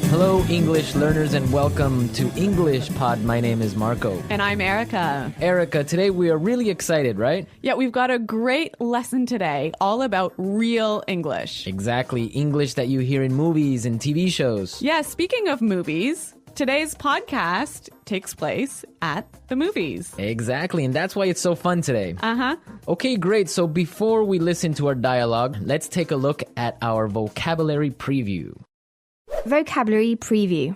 Hello, English learners, and welcome to English Pod. My name is Marco. And I'm Erica. Erica, today we are really excited, right? Yeah, we've got a great lesson today all about real English. Exactly. English that you hear in movies and TV shows. Yeah, speaking of movies, today's podcast takes place at the movies. Exactly, and that's why it's so fun today. Uh-huh. Okay, great. So before we listen to our dialogue, let's take a look at our vocabulary preview. Vocabulary preview.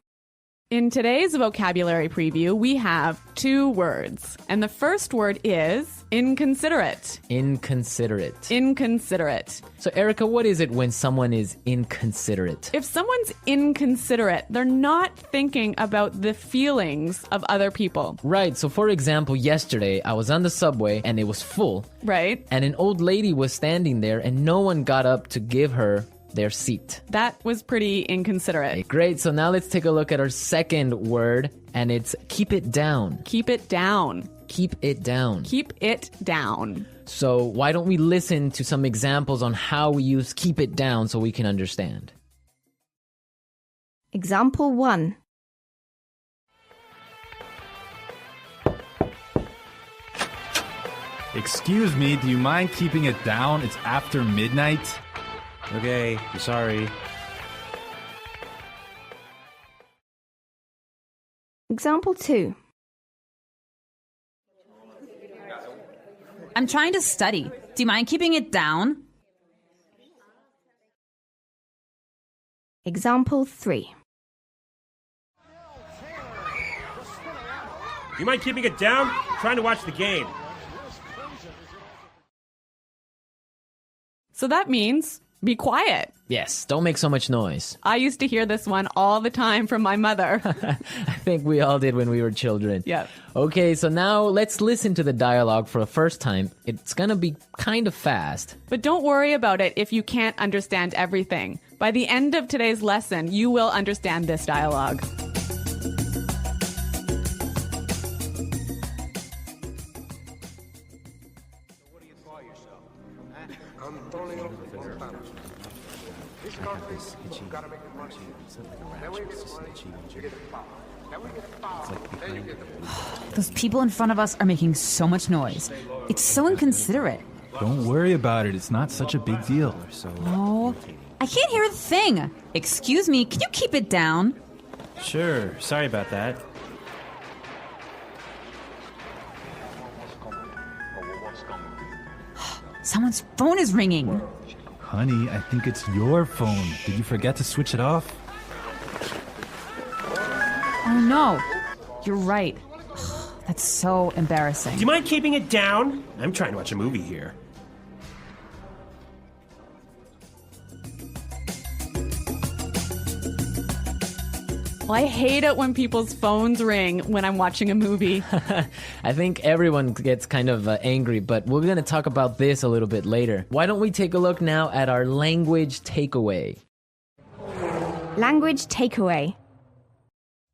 In today's vocabulary preview, we have two words. And the first word is inconsiderate. Inconsiderate. Inconsiderate. So, Erica, what is it when someone is inconsiderate? If someone's inconsiderate, they're not thinking about the feelings of other people. Right. So, for example, yesterday I was on the subway and it was full. Right? And an old lady was standing there and no one got up to give her their seat. That was pretty inconsiderate. Great. So now let's take a look at our second word, and it's keep it down. Keep it down. Keep it down. Keep it down. So why don't we listen to some examples on how we use keep it down so we can understand? Example 1. Excuse me, do you mind keeping it down? It's after midnight. Okay, I'm sorry. Example 2. I'm trying to study. Do you mind keeping it down? Example 3. You mind keeping it down? I'm trying to watch the game. So that means be quiet. Yes, don't make so much noise. I used to hear this one all the time from my mother. I think we all did when we were children. Yeah. Okay, so now let's listen to the dialogue for the first time. It's gonna be kind of fast. But don't worry about it if you can't understand everything. By the end of today's lesson, you will understand this dialogue. Those people in front of us are making so much noise. It's so inconsiderate. Don't worry about it. It's not such a big deal. Oh, I can't hear a thing. Excuse me, can you keep it down? Sure, sorry about that. Someone's phone is ringing. Honey, I think it's your phone. Did you forget to switch it off? Oh no, you're right. That's so embarrassing. Do you mind keeping it down? I'm trying to watch a movie here. Well, I hate it when people's phones ring when I'm watching a movie. I think everyone gets kind of angry, but we're going to talk about this a little bit later. Why don't we take a look now at our language takeaway? Language takeaway.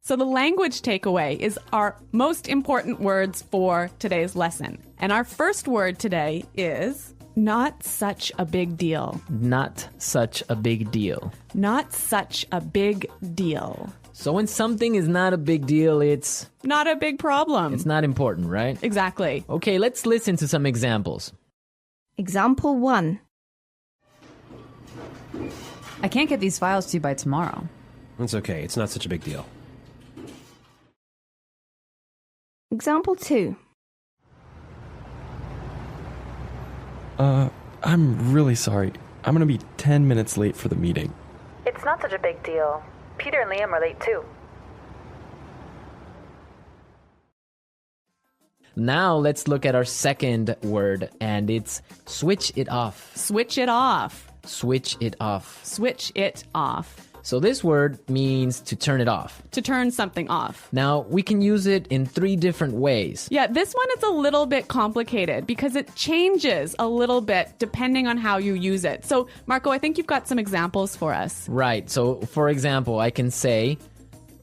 So the language takeaway is our most important words for today's lesson. And our first word today is not such a big deal. Not such a big deal. Not such a big deal. So when something is not a big deal, it's Not a big problem. not important, right? Exactly. Okay, let's listen to some examples. Example 1. I can't get these files to you by tomorrow. It's okay, it's not such a big deal. Example 2. I'm really sorry. I'm gonna be 10 minutes late for the meeting. It's not such a big deal. Peter and Liam are late too. Now let's look at our second word, and it's switch it off. Switch it off. Switch it off. Switch it off. So this word means to turn it off. To turn something off. Now, we can use it in 3 different ways. Yeah, this one is a little bit complicated because it changes a little bit depending on how you use it. So, Marco, I think you've got some examples for us. Right. So, for example, I can say,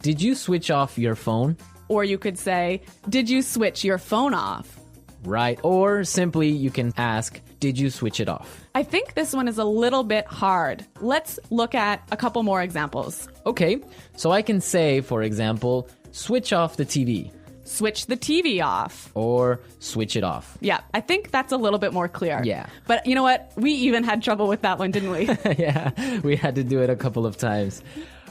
did you switch off your phone? Or you could say, did you switch your phone off? Right. Or simply, you can ask, did you switch it off? I think this one is a little bit hard. Let's look at a couple more examples. Okay, so I can say, for example, switch off the TV Switch the TV off. or switch it off. Yeah, I think that's a little bit more clear. Yeah. But you know what? We even had trouble with that one, didn't we? Yeah, we had to do it a couple of times.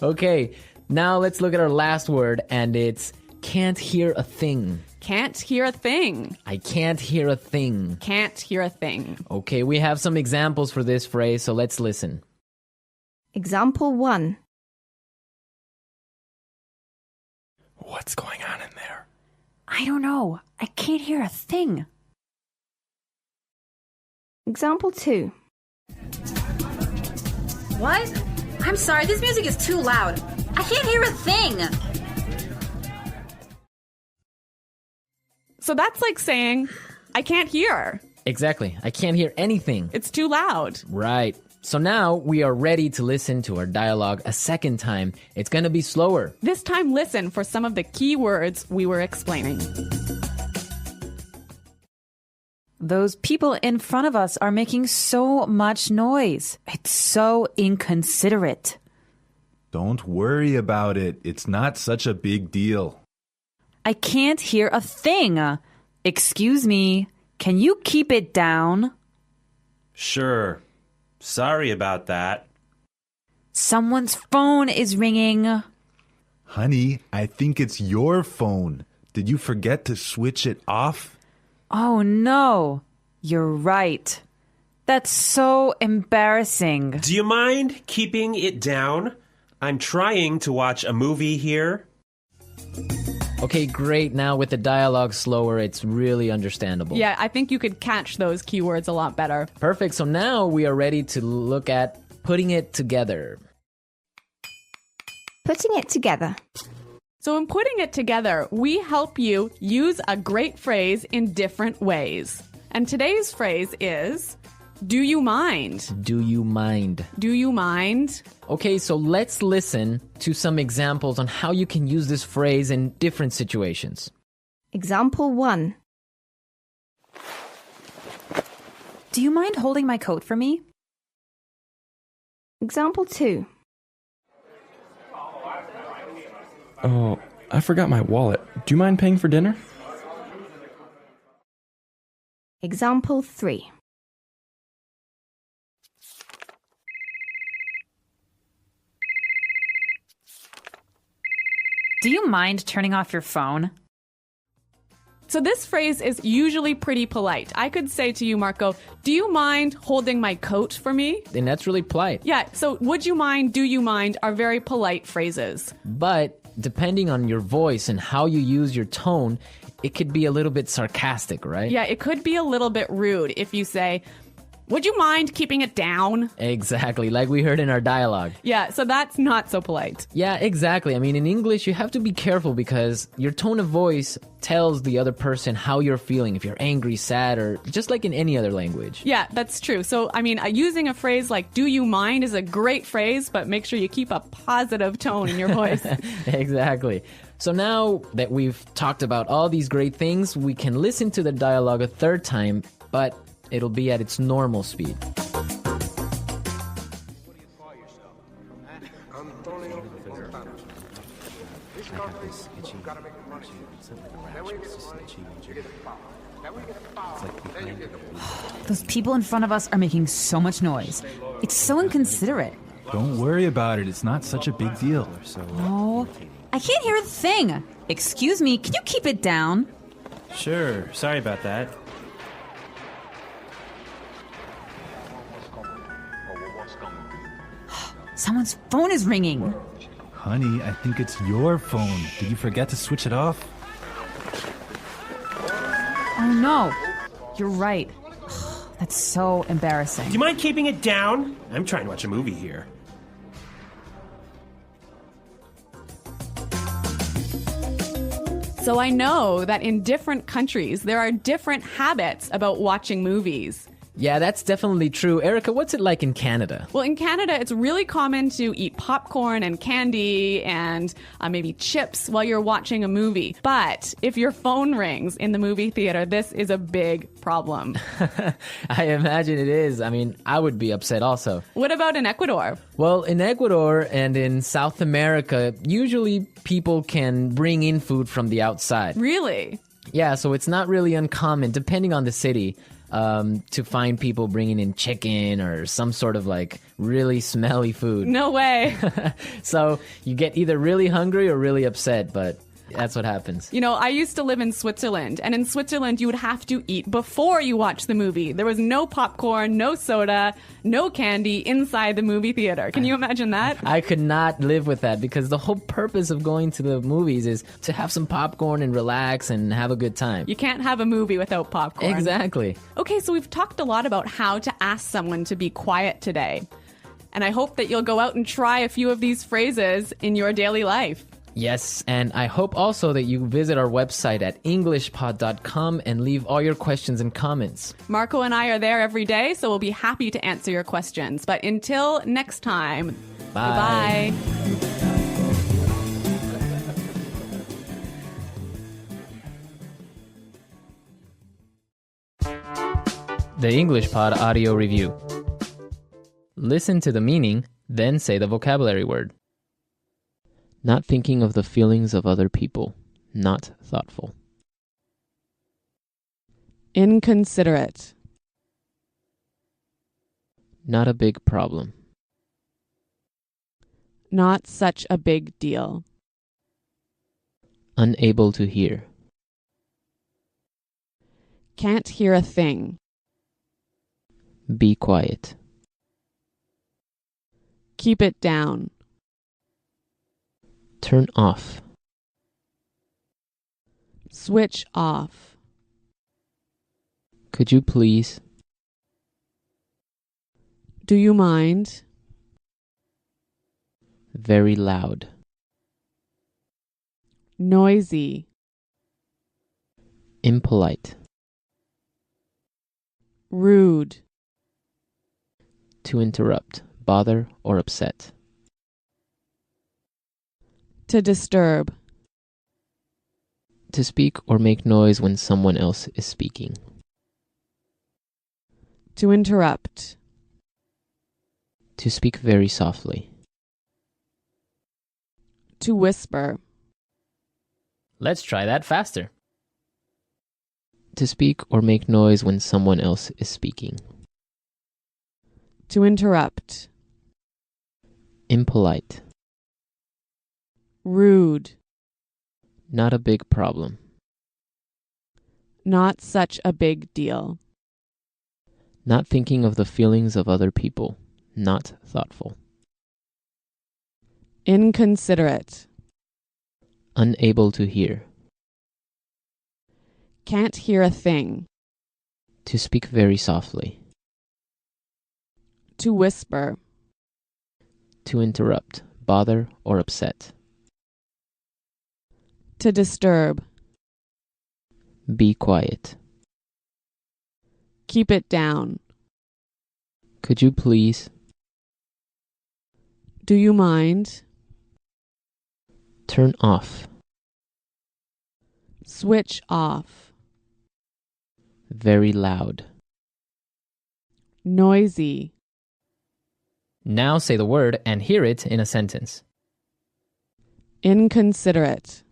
Okay, now let's look at our last word, and it's can't hear a thing. Can't hear a thing. I can't hear a thing. Can't hear a thing. Okay, we have some examples for this phrase, so let's listen. Example 1. What's going on in there? I don't know. I can't hear a thing. Example 2. What? I'm sorry, this music is too loud. I can't hear a thing. So that's like saying, I can't hear. Exactly, I can't hear anything. It's too loud. Right. So now we are ready to listen to our dialogue a second time. It's going to be slower. This time, listen for some of the key words we were explaining. Those people in front of us are making so much noise. It's so inconsiderate. Don't worry about it. It's not such a big deal. I can't hear a thing. Excuse me, can you keep it down? Sure. Sorry about that. Someone's phone is ringing. Honey, I think it's your phone. Did you forget to switch it off? Oh no, you're right. That's so embarrassing. Do you mind keeping it down? I'm trying to watch a movie here. Okay, great. Now with the dialogue slower, it's really understandable. Yeah, I think you could catch those keywords a lot better. Perfect. So now we are ready to look at putting it together. Putting it together. So in putting it together, we help you use a great phrase in different ways. And today's phrase is, do you mind? Do you mind? Do you mind? Okay, so let's listen to some examples on how you can use this phrase in different situations. Example 1. Do you mind holding my coat for me? Example 2. Oh, I forgot my wallet. Do you mind paying for dinner? Example 3. Do you mind turning off your phone? So this phrase is usually pretty polite. I could say to you, Marco, do you mind holding my coat for me? And that's really polite. Yeah, so would you mind, do you mind are very polite phrases. But depending on your voice and how you use your tone, it could be a little bit sarcastic, right? Yeah, it could be a little bit rude if you say, would you mind keeping it down? Exactly, like we heard in our dialogue. Yeah, so that's not so polite. Yeah, exactly. I mean, in English, you have to be careful because your tone of voice tells the other person how you're feeling, if you're angry, sad, or just like in any other language. Yeah, that's true. So, I mean, using a phrase like do you mind is a great phrase, but make sure you keep a positive tone in your voice. Exactly. So now that we've talked about all these great things, we can listen to the dialogue a third time, but it'll be at its normal speed. Those people in front of us are making so much noise. It's so inconsiderate. Don't worry about it. It's not such a big deal. No, I can't hear a thing. Excuse me, can you keep it down? Sure. Sorry about that. Someone's phone is ringing. Honey, I think it's your phone. Did you forget to switch it off? Oh no, you're right. That's so embarrassing. Do you mind keeping it down? I'm trying to watch a movie here. So I know that in different countries, there are different habits about watching movies. Yeah, that's definitely true. Erica, what's it like in Canada? Well, in Canada, it's really common to eat popcorn and candy and maybe chips while you're watching a movie. But if your phone rings in the movie theater, this is a big problem. I imagine it is. I mean, I would be upset also. What about in Ecuador? Well, in Ecuador and in South America, usually people can bring in food from the outside. Really? Yeah, so it's not really uncommon, depending on the city, to find people bringing in chicken or some sort of like really smelly food. No way. So you get either really hungry or really upset, but that's what happens. You know, I used to live in Switzerland, and in Switzerland, you would have to eat before you watch the movie. There was no popcorn, no soda, no candy inside the movie theater. Can you imagine that? I could not live with that because the whole purpose of going to the movies is to have some popcorn and relax and have a good time. You can't have a movie without popcorn. Exactly. Okay, so we've talked a lot about how to ask someone to be quiet today. And I hope that you'll go out and try a few of these phrases in your daily life. Yes, and I hope also that you visit our website at englishpod.com and leave all your questions and comments. Marco and I are there every day, so we'll be happy to answer your questions. But until next time, Bye. Goodbye. The English Pod Audio Review. Listen to the meaning, then say the vocabulary word. Not thinking of the feelings of other people. Not thoughtful. Inconsiderate. Not a big problem. Not such a big deal. Unable to hear. Can't hear a thing. Be quiet. Keep it down. Turn off. Switch off. Could you please? Do you mind? Very loud. Noisy. Impolite. Rude. To interrupt, bother, or upset. To disturb. To speak or make noise when someone else is speaking. To interrupt. To speak very softly. To whisper. Let's try that faster. To speak or make noise when someone else is speaking. To interrupt. Impolite. Rude. Not a big problem. Not such a big deal. Not thinking of the feelings of other people. Not thoughtful. Inconsiderate. Unable to hear. Can't hear a thing. To speak very softly. To whisper. To interrupt, bother, or upset. To disturb. Be quiet. Keep it down. Could you please? Do you mind? Turn off. Switch off. Very loud. Noisy. Now say the word and hear it in a sentence. Inconsiderate.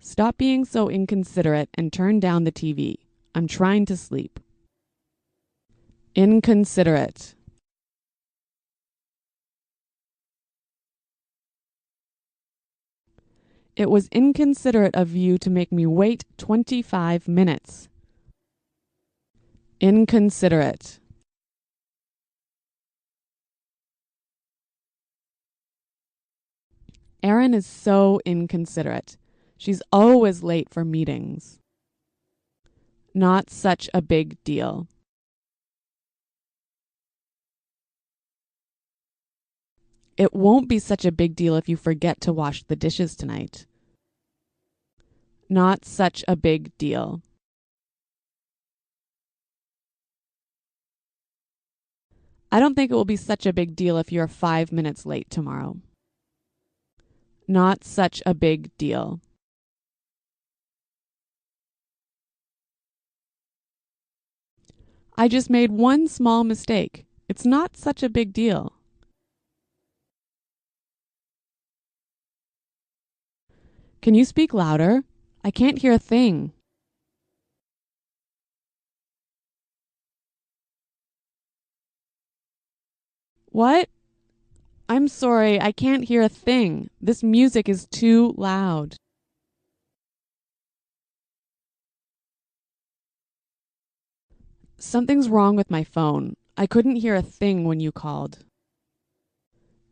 Stop being so inconsiderate and turn down the TV. I'm trying to sleep. Inconsiderate. It was inconsiderate of you to make me wait 25 minutes. Inconsiderate. Erin is so inconsiderate. She's always late for meetings. Not such a big deal. It won't be such a big deal if you forget to wash the dishes tonight. Not such a big deal. I don't think it will be such a big deal if you're 5 minutes late tomorrow. Not such a big deal. I just made one small mistake. It's not such a big deal. Can you speak louder? I can't hear a thing. What? I'm sorry, I can't hear a thing. This music is too loud. Something's wrong with my phone. I couldn't hear a thing when you called.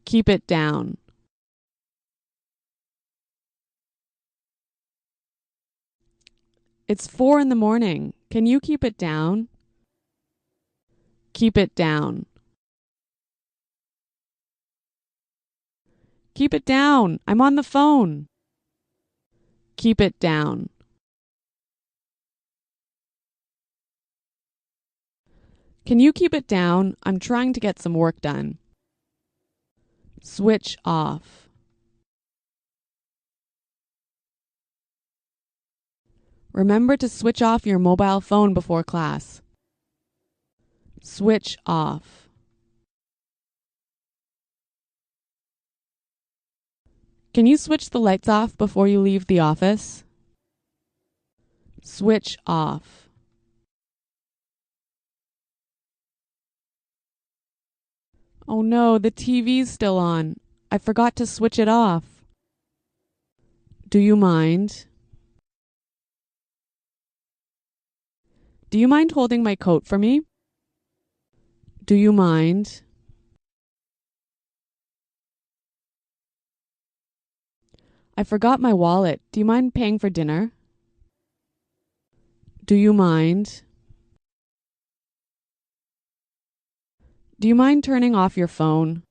Keep it down. It's 4 a.m. Can you keep it down? Keep it down. Keep it down. I'm on the phone. Keep it down. Can you keep it down? I'm trying to get some work done. Switch off. Remember to switch off your mobile phone before class. Switch off. Can you switch the lights off before you leave the office? Switch off. Oh no, the TV's still on. I forgot to switch it off. Do you mind? Do you mind holding my coat for me? Do you mind? I forgot my wallet. Do you mind paying for dinner? Do you mind? Do you mind turning off your phone?